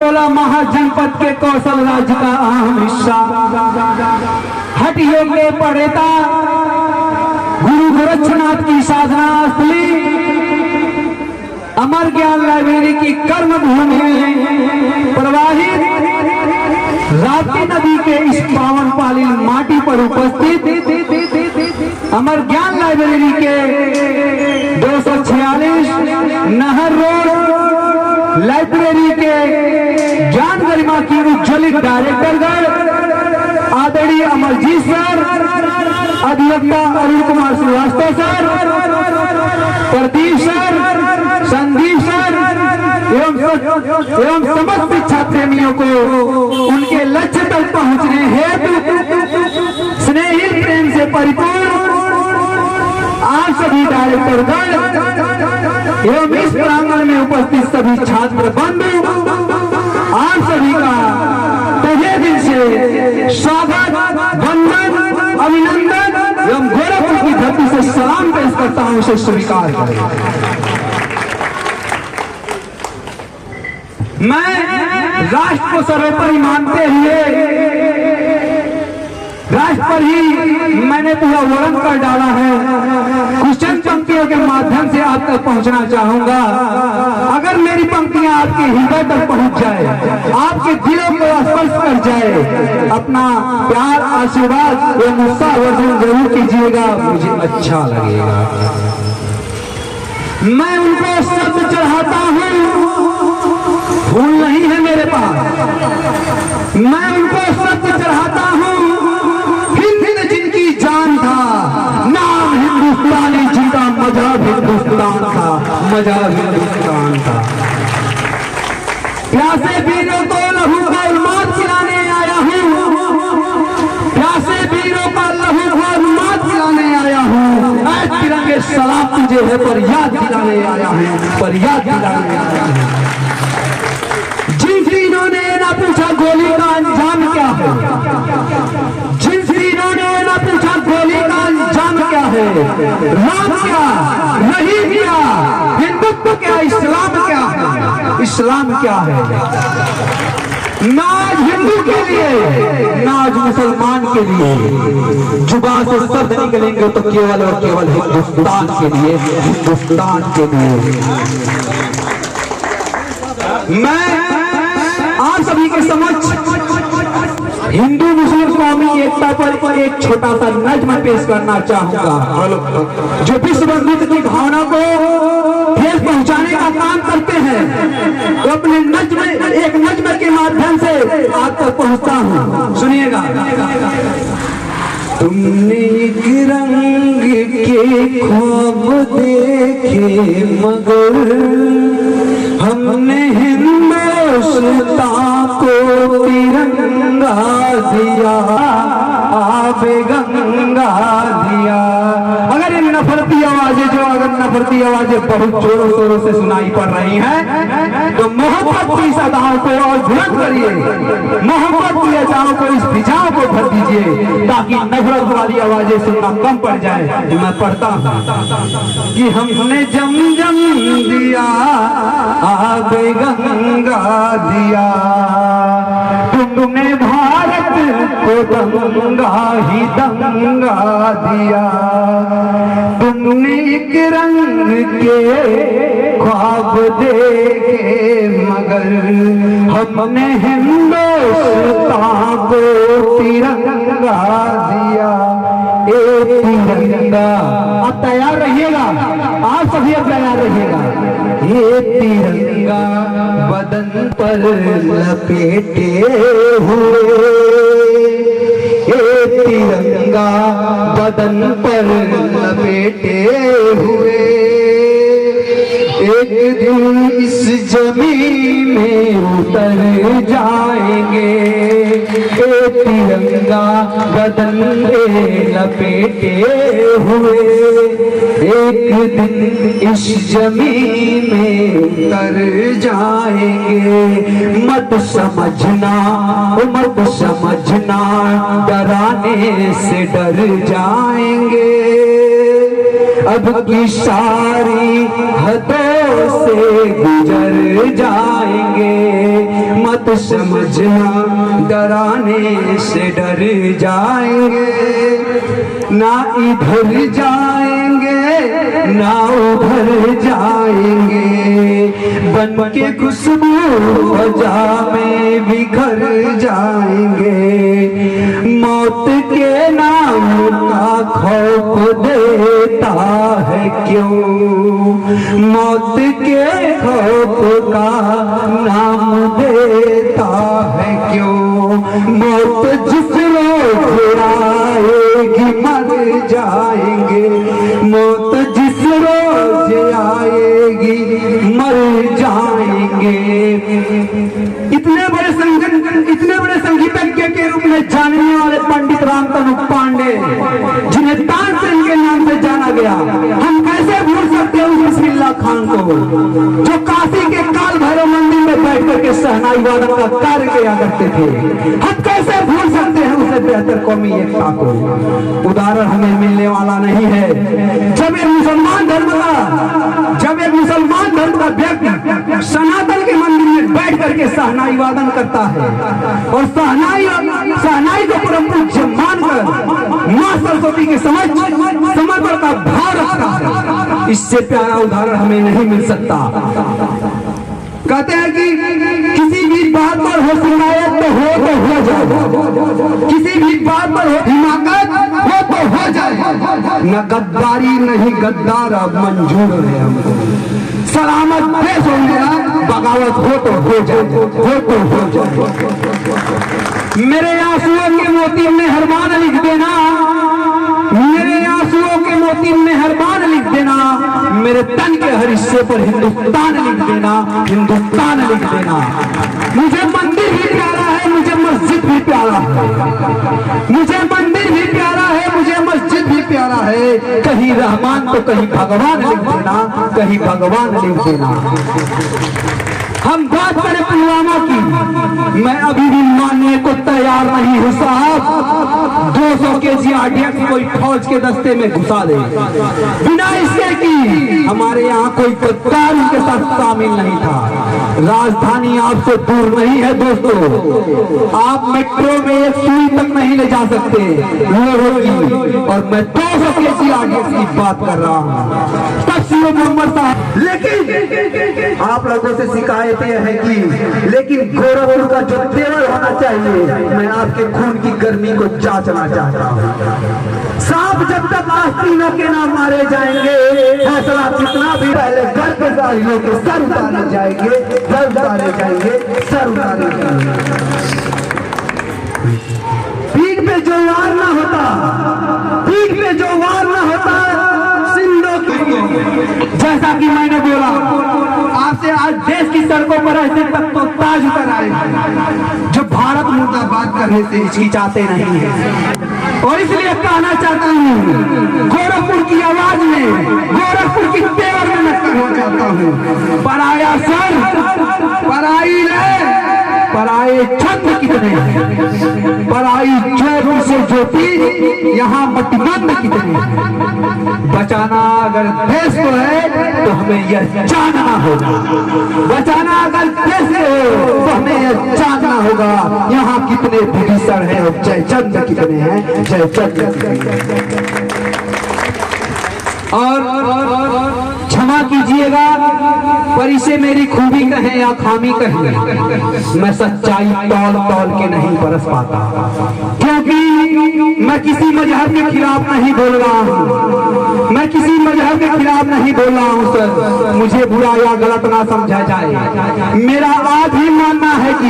टोला महाजनपद के कौशल राज्य का अहम हिस्सा हटियो के पड़ेता गुरु गोरक्षनाथ की साधना स्थली अमर ज्ञान लाइब्रेरी की कर्म भूमि में प्रवाहित राप्ती नदी के इस पावन पाली माटी पर उपस्थित अमर ज्ञान लाइब्रेरी के 246 नहर रोड लाइब्रेरी के ज्ञान गरिमा की उज्ज्वलित डायरेक्टरगण आदरणीय अमरजीत सर, अधिवक्ता Arun Kumar Srivastava sir, Pradeep sir, Sandeep sir एवं समस्त शिक्षा प्रेमियों को उनके लक्ष्य तक पहुंचने हेतु स्नेहित प्रेम से परिपूर्ण आप सभी डायरेक्टरगण एवं इस प्रांगण में उपस्थित सभी छात्र बंधु आप सभी का तहे दिल से स्वागत, वंदन, अभिनंदन एवं गोरखपुर की धरती से सलाम पेश करता हूं। इसे स्वीकार करें। मैं राष्ट्र को सर्वोपरि मानते हुए राष्ट्र पर ही मैंने पूरा वर्णन कर डाला है। कुछ चंद पंक्तियों के माध्यम से आप तक पहुंचना चाहूंगा। अगर मेरी पंक्तियां आपके हृदय तक पहुंच जाए, आपके दिलों को स्पर्श कर जाए, अपना प्यार, आशीर्वाद एवं उत्साह वर्धन जरूर कीजिएगा, मुझे अच्छा लगेगा। मैं उनको शब्द चढ़ाता हूँ, फूल नहीं है मेरे पास। मैं उनको शब्द चढ़ाता हूँ, हिंद जिनकी जान था, नाम हिंदुस्तानी जिनका मजहब हिंदुस्तान था, मजहब हिंदुस्तान था। प्यासे वीरों को लहू का उन्माद पिलाने आया हूँ, प्यासे वीरों का लहू का उन्माद पिलाने आया हूँ। ऐ तिरंगे सलाम तुझे है, पर याद दिलाने आया हूँ, पर याद दिलाने आया हूँ। जिन्होंने ना पूछा गोली का अंजाम क्या है, जिन्होंने ना पूछा गोली का अंजाम क्या है, राम क्या, रहीम क्या, हिंदुत्व क्या, इस्लाम क्या है, इस्लाम क्या है। नाज हिंदू के लिए, नाज मुसलमान के लिए, जुबान से शब्द निकलेंगे तो केवल और केवल हिंदुस्तान के लिए, हिंदुस्तान के लिए। मैं आप सभी के समक्ष हिंदू मुस्लिम कौमी एकता पर एक छोटा सा नज्म पेश करना चाहूंगा, जो विश्व बंधुत्व की भावना को ठेस पहुंचाने का काम करते हैं। तो अपने नज्म, एक नज्म के माध्यम से आप तक पहुंचता हूं, सुनिएगा। तुमने एक रंग के ख्वाब देखे मगर हमने हिंदुस्तान को तिरंगा दिया, आबे गंगा दिया। अगर इन नफरती आवाजें नफरती आवाजें बहुत जोरों शोरों से सुनाई पड़ रही हैं, तो मोहब्बत की सदाओं को और बुलंद करिए, मोहब्बत की अजाओं को, इस फिजाओं को भर दीजिए, ताकि नफरत वाली आवाजें सुनना कम पड़ जाए। तो मैं पढ़ता हूँ कि हमने जम जम दिया, आबे गंगा दिया, तुमने भारत को दंगा ही दंगा दिया। तुमने एक रंग के ख्वाब देखे मगर हमने हिंदुस्तान को तिरंगा दिया। एक तिरंगा, आप तैयार रहिएगा, आप सभी अब तैयार रहिएगा। ये तिरंगा बदन पर लपेटे हुए, ये तिरंगा बदन पर लपेटे हुए, एक दिन इस जमीन में उतर जाएंगे। ये तिरंगा बदन पे लपेटे हुए, एक दिन इस जमीन में उतर जाएंगे। मत समझना, मत समझना, डराने से डर जाएंगे। अब की सारी हदों से गुजर जाएंगे। मत समझना डराने से डर जाएंगे, ना इधर जाएंगे ना उधर जाएंगे, बन के खुशबू फजा में बिखर जाएंगे। मौत के नाम का खौफ देता है क्यों, मौत के खौफ का नाम देता है क्यों। मौत जिस रोज आएगी मर जाएंगे, मौत जिस रोज आएगी मर जाएंगे। इतने बड़े संगीतज्ञ के रूप में जानने वाले पंडित रामतनु पांडे, जिन्हें तानसेन के नाम से जाना गया, हम कैसे भूल सकते हैं उस बिस्मिल्लाह खान को, जो काशी के काल भैरव मंदिर में बैठ करके शहनाई वादन का कार्य किया करते थे। हम कैसे भूल सकते हैं उससे बेहतर कौमी एकता को। उदाहरण हमें मिलने वाला नहीं है। जब एक मुसलमान धर्म का व्यक्ति सनातन के मंदिर में बैठ करके शहनाई वादन करता है और शहनाई को परम पूज्य मानकर मां सरस्वती के समर्पण का भाव रखता है, इससे प्यारा उदाहरण हमें नहीं मिल सकता। कहते हैं कि किसी भी बात पर हो शिकायत तो हो जाए, किसी भी बात पर हो हिमाकत हो जाए, न गद्दारी नहीं गद्दार अब मंजूर है हमको। सलामत देश हो मेरा, बगावत हो जाए, हो जाए। मेरे आंसुओं के मोती मेहरबान लिख देना, मेरे आंसुओं के मोती मेहरबान लिख देना, मेरे तन के हर हिस्से पर हिंदुस्तान लिख देना, हिंदुस्तान लिख देना। मुझे मंदिर भी प्यारा है, मुझे मस्जिद भी प्यारा है, मुझे मंदिर भी प्यारा है, मुझे मस्जिद भी प्यारा है। कहीं रहमान तो कहीं भगवान लिख देना, कहीं भगवान लिख देना। हम बात करें पुलवामा की, मैं अभी भी मानने को तैयार नहीं हूँ साहब। 200 kg आरडीएक्स कोई फौज के दस्ते में घुसा दे, बिना इसके कि हमारे यहाँ कोई गद्दार उनके साथ शामिल नहीं था। राजधानी आपसे दूर नहीं है दोस्तों, आप मेट्रो में एक सुई तक नहीं ले जा सकते लोगों की, और मैं 200 kg आरडीएक्स की बात कर रहा हूँ। तब सीओ मोहम्मद साहब, लेकिन आप लोगों से शिकायत है कि लेकिन गोरखपुर का जो तेवर होना चाहिए, मैं आपके खून की गर्मी को जांचना चाहता हूँ साहब। जब तक आस्तीनों के नाम मारे जाएंगे, फैसला कितना भी पहले घर के साहिलों के सर उतारे जाएंगे, सर उतारे जाएंगे, सर उतारे जाएंगे। पीठ पे जो वार ना होता, पीठ पे जो वार ना होता, सिंधु की, जैसा कि मैंने बोला आपसे, आज देश की सड़कों पर ऐसे तक तो ताज उतर आए जो भारत मुर्दाबाद करने से हिचकिचाते नहीं है। और इसलिए कहना चाहता हूँ, गोरखपुर की आवाज में, गोरखपुर की तेवर में मैं कहना चाहता हूँ, पराया सर, पराई ले, पराए छत्र कितने हैं, पराई ज्योति से ज्योति यहाँ मटमंद कितने हैं। बचाना अगर देश को है तो हमें यह जानना होगा, बचाना अगर देश को तो हमें यह जानना होगा यहाँ कितने विभीषण हैं और जयचंद्र कितने हैं, जयचंद्र। और क्षमा कीजिएगा पर इसे मेरी खूबी कहें या खामी कहें, मैं सच्चाई तौल के नहीं बरस पाता, क्योंकि मैं किसी मजहब के खिलाफ नहीं बोल रहा हूँ, मैं किसी मजहब के खिलाफ नहीं बोल रहा हूँ सर, मुझे बुरा या गलत ना समझा जाए। मेरा आज ही मानना है कि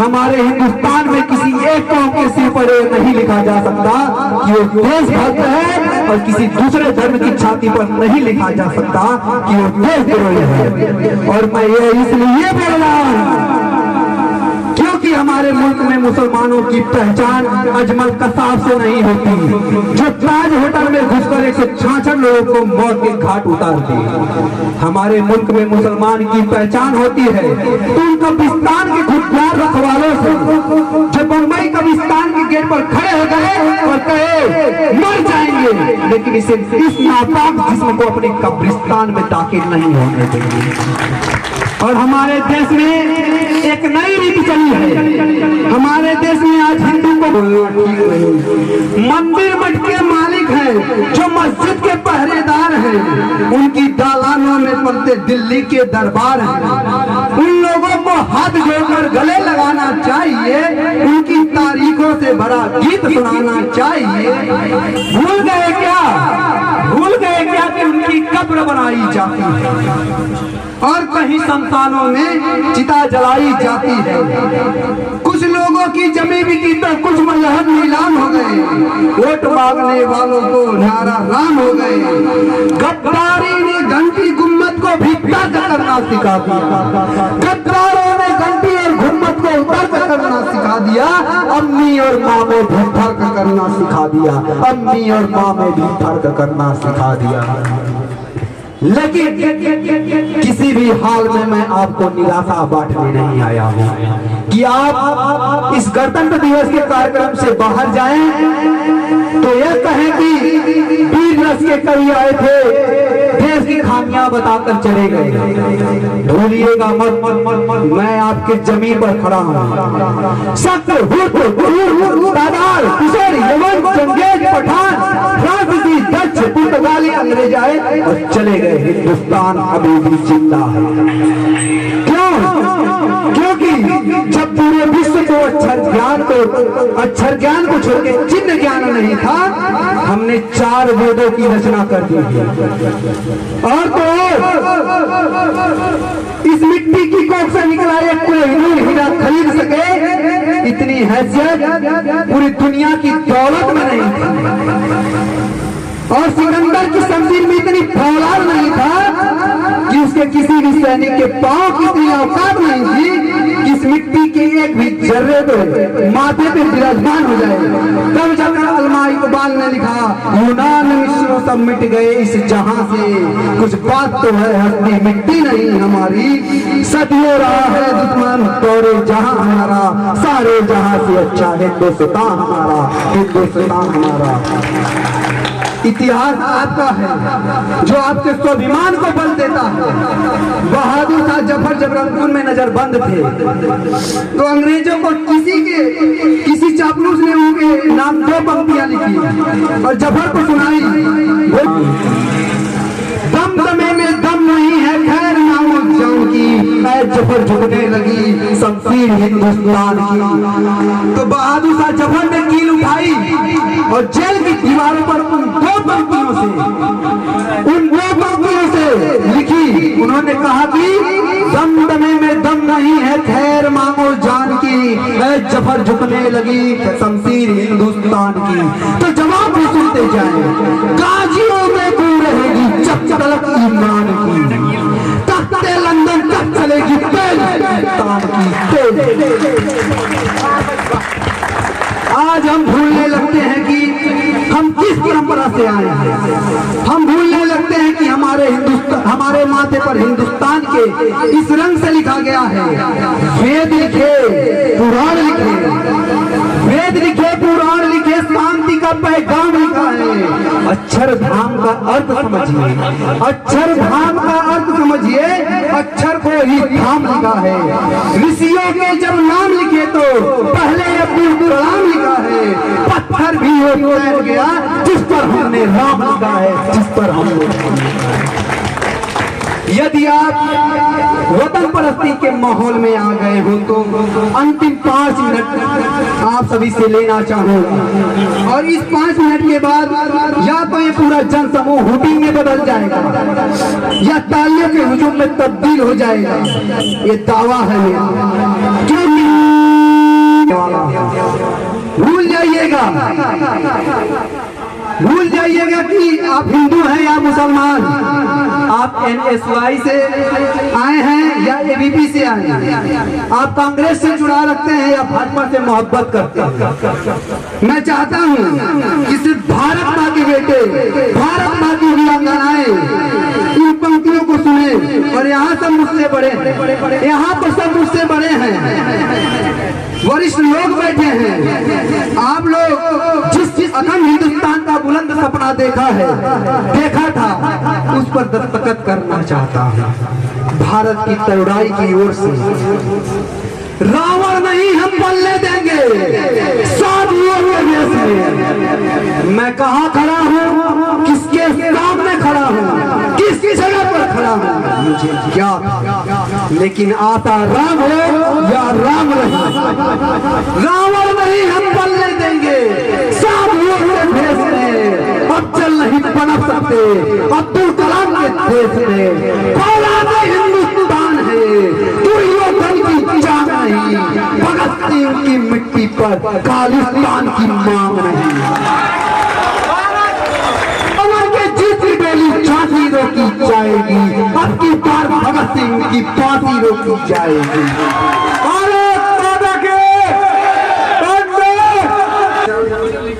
हमारे हिंदुस्तान में किसी एक कौम के सिर पर नहीं लिखा जा सकता कि वो देशभक्त है, और किसी दूसरे धर्म की छाती पर नहीं लिखा जा सकता कि वो देशद्रोही है। और मैं ये इसलिए बोल रहा हूँ क्योंकि हमारे मुल्क में मुसलमानों की पहचान अजमल कसाब से नहीं होती, जो ताज होटल में घुसकर 166 लोगों को मौत के घाट उतारते। हमारे मुल्क में मुसलमान की पहचान होती है तो उन कब्रिस्तान के खुददार रखवालों से, जो बम्बई कब्रिस्तान के गेट पर खड़े हो गए और कहे मर जाएंगे, लेकिन इस नापाक जिस्म को अपने कब्रिस्तान में दाखिल नहीं होने देंगे। और हमारे देश में एक नई रीति चली है। हमारे देश में आज हिंदू को बोलना ठीक नहीं। मंदिर मठ के मालिक हैं, जो मस्जिद के पहरेदार हैं, उनकी दालानों में पलते दिल्ली के दरबार हैं। उन लोगों को हाथ जोड़कर गले लगाना चाहिए, उनकी तारीखों से भरा गीत सुनाना चाहिए। भूल गए क्या कि उनकी कब्र बनाई जाती है और कहीं शमशानों में चिता जलाई जाती है। कुछ लोगों की जमी बिकी तो कुछ मजहब नीलाम हो गए, वोट मांगने वालों को नारा राम हो गए। गद्दारी ने घंटी गुम्मत को भी तर्क करना सिखा दिया। गद्दारों ने घंटी और गुम्मत को तर्क करना सिखा दिया। अम्मी और माँ में भी फर्क करना सिखा दिया। अम्मी और माँ में भी फर्क करना सिखा दिया। लेकिन किसी भी हाल में मैं आपको निराशा बांटने नहीं आया हूँ कि आप इस गणतंत्र दिवस के कार्यक्रम से बाहर जाएं तो यह कहें कि वीर रस के कवि आए थे, देश की खामियां बताकर चले गए। भूलिएगा मत, मैं आपके जमीन पर खड़ा हूँ। शक्र, तादार, किशोर, यमन, चंगेज, पठान, फ्रांसीसी, डच, पुर्तगाली, अंग्रेज आए और चले गए। हिंदुस्तान अभी भी जिंदा है। क्यों? क्योंकि जब पूरे विश्व को अक्षर ज्ञान को छोड़ के चिन्ह ज्ञान नहीं था, हमने 4 वेदों की रचना कर दी और तो इस मिट्टी की कोख से निकला एक कोहिनूर हीरा खरीद सके, इतनी हैसियत पूरी दुनिया की दौलत में नहीं थी। और सिकंदर की शमशीर में इतनी फौलाद नहीं था कि उसके किसी भी सैनिक के पांव की इतनी औकात नहीं थी कि इस मिट्टी के एक भी जर्रे पे माथे पे विराजमान हो जाए। तब जाकर अल्लामा इकबाल ने लिखा, यूनान मिस्र सब मिट गए इस जहां से, कुछ बात तो है हस्ती मिट्टी नहीं हमारी। सदियों रहा है दुश्मन तोरे जहां हमारा, सारे जहां से अच्छा हिंदुस्तान हमारा, हिंदुस्तान हमारा। इतिहास आपका है जो आपके स्वाभिमान को बल देता है। बहादुर शाह जफर जब रंगून में नजरबंद थे तो अंग्रेजों को किसी चापलूस ने उनके नाम 2 पंक्तियां लिखी और जफर को सुनाई। दमदमे में दम नहीं है खैर नामो जान की, ऐ जफर झुकने लगी शमशीर हिंदुस्तान की। तो बहादुर शाह जफर ने कील उठाई और जेल की दीवारों पर उन 2 पंक्तियों से लिखी। उन्होंने कहा कि दमदमे में दम नहीं है खैर मांगो जान की, ऐ जफर झुकने लगी शमशीर हिंदुस्तान की। तो जवाब भी सुनते जाए, गाजियों में दूर रहेगी जब तलक ईमान की, तख्ते लंदन तक चलेगी तेल हिंदुस्तान की। आज हम भूलने लगते हैं कि हम किस परंपरा से आए हैं। हम भूलने लगते हैं कि हमारे माथे पर हिंदुस्तान के इस रंग से लिखा गया है। वेद लिखे, पुराण लिखे, वेद लिखे, पुराण लिखे, शांति का पैगाम लिखा है। अक्षरधाम का अर्थ समझिए, अक्षरधाम का अर्थ समझिए, अक्षर को ही धाम लिखा है। ऋषियों के जब नाम लिखे तो पहले अब्दुल कलाम लिखा है। पत्थर भी वो तैर गया जिस पर हमने राम लिखा है, जिस पर हम लोग। यदि आप वतन परस्ती के माहौल में आ गए हो तो अंतिम 5 मिनट आप सभी से लेना चाहूंगा और इस 5 मिनट के बाद या तो ये पूरा जन समूह हुटिंग में बदल जाएगा या तालियों के हुजूम में तब्दील हो जाएगा। ये दावा है मेरा। क्योंकि भूल जाइएगा कि आप हिंदू हैं या मुसलमान, आप NSY से आए हैं या ABP से आए हैं, आप कांग्रेस से जुड़ा रखते हैं या भाजपा से मोहब्बत करते हैं। मैं चाहता हूं कि सिर्फ भारत माँ के बेटे, भारत माँ की वीरांगनाएं इन पंक्तियों को सुने। और यहाँ सब मुझसे बड़े हैं, यहाँ पर सब मुझसे बड़े हैं, वरिष्ठ लोग बैठे हैं। आप लोग जिस अखंड हिंदुस्तान का बुलंद सपना देखा था, उस पर दस्तखत करना चाहता हूँ भारत की तरुणाई की ओर से। रावण नहीं हम पलने देंगे साधुओं के देश में। मैं कहाँ खड़ा हूँ, किसके सामने खड़ा हूँ, किसकी जगह पर खड़ा हूँ मुझे ज्ञात, लेकिन आता राम हो या राम रहे, रावण नहीं हम पलने देंगे साधुओं के देश में। अब चल नहीं पनप सकते अब्दुल कलाम के देश में। फौलाद हिंदुस्तान है दुर्योधन की जान नहीं, भगत सिंह की मिट्टी पर खालिस्तान की मांग नहीं। अमर के जीत की डोली झांसी रोकी जाएगी, अब की बार भगत सिंह की फांसी रोकी जाएगी।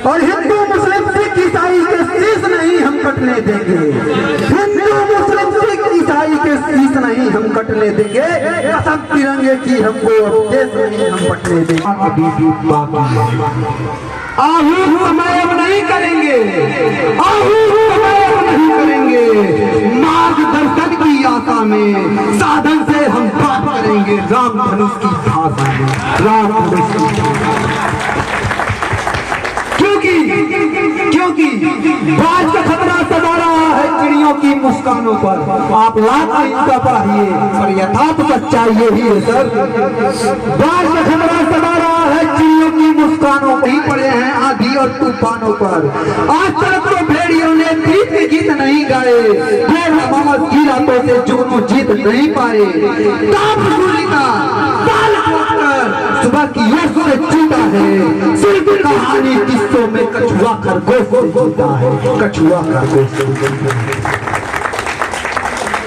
और हिंदू मुस्लिम सिख ईसाई के शीश नहीं हम कटने देंगे, हिंदू मुस्लिम सिख ईसाई के शीश नहीं हम कटने देंगे। कसम तिरंगे की हमको अब देश नहीं हम पटने देंगे। आहू समय अब नहीं करेंगे, आहू समय अब नहीं करेंगे। मार्गदर्शन की आशा में साधन से हम बात करेंगे राम धनुष की भाषा में, राम धनुष की। क्योंकि बाज का खतरा सदा रहा है चिड़ियों की मुस्कानों पर। आप लाख इनका पढ़िए पर यथार्थ सच्चाई यही है सर। बाज का खतरा सदा रहा है चिड़ियों की मुस्कानों पर ही पड़े हैं आंधी और तूफानों पर। आज तक तो भेड़ियों ने प्रीत के गीत नहीं गाए, भेड़ मोहम्मद की रातों से जुगनू जीत नहीं पाए। ताप सूर्य का ताल सुबह की यश से जीता है, सिर्फ कहानी किस्सों में कछुआ खरगोश से जीता है, कछुआ खरगोश।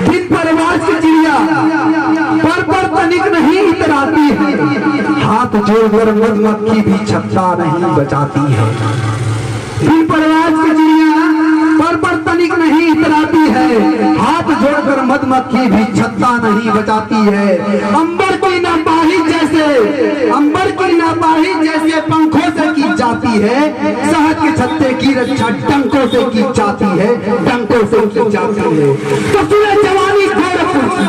दिन परिवार की चिड़िया पर तनिक नहीं इतराती है, हाथ जोड़कर मधुमक्खी भी छत्ता नहीं बचाती है। दिन परिवार की चिड़िया पर तनिक नहीं इतराती है, हाथ जोड़कर मधुमक्खी भी छत्ता नहीं बचाती है। अंबर की नापाही जैसे, अंबर की नापाही जैसे पंखों से की जाती है, शहद के छत्ते की रक्षा डंकों से की जाती है, डंकों से की जाती है। कसूरे जवानी गोरखपुर की,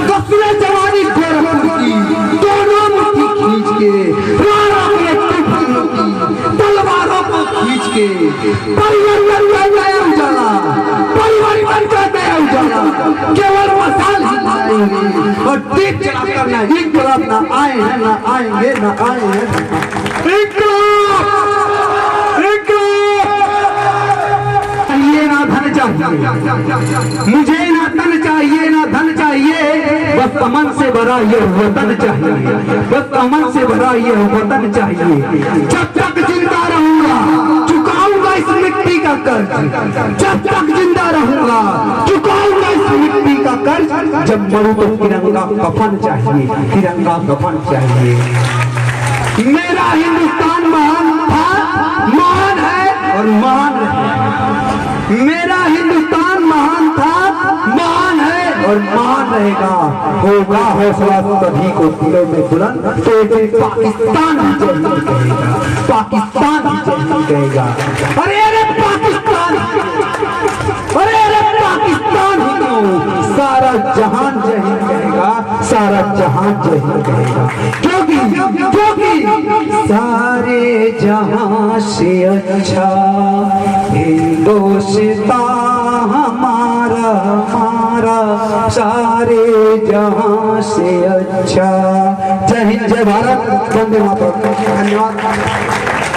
कसूरे जवानी गोरखपुर की, दोनों मुट्ठी खींच के राणा के तूफानों की तलवारों को खींच के परिवर्तन का नया उजाला, परिवर्तन का नया उजाला केवल मसाल ही लाएंगे और दीप जलाकर ना इनकलाब ना आए हैं, ना आएंगे, ना आए हैं। ये ना धन चाहिए मुझे, ना तन चाहिए, ना धन चाहिए, बस अमन से भरा ये वतन चाहिए, बस अमन से भरा ये वतन चाहिए। जब तक जिंदा रहूंगा चुकाऊंगा इस मिट्टी का कर्ज, जब तक जिंदा रहूंगा चुकाऊंगा इस मिट्टी का कर्ज। जब मरूं तो तिरंगा कफन चाहिए, तिरंगा कफन चाहिए। मेरा हिंदुस्तान महान था, महान है और महान है। मेरा हिंदुस्तान महान था, महान है और महान रहेगा। होगा हौसला सभी को दिलों में बुलंद, तो एक पाकिस्तान ही जल्दी कहेगा, पाकिस्तान ही जल्दी कहेगा। अरे अरे पाकिस्तान, अरे अरे पाकिस्तान ही तो सारा जहान जय हिंद कहेगा, सारा जहान जय हिंद कहेगा। क्योंकि सारे जहां से अच्छा हिंदुस्तान हमारा, हमारा सारे जहां से अच्छा। जय हिंद, जय भारत, वंदे मातरम। धन्यवाद।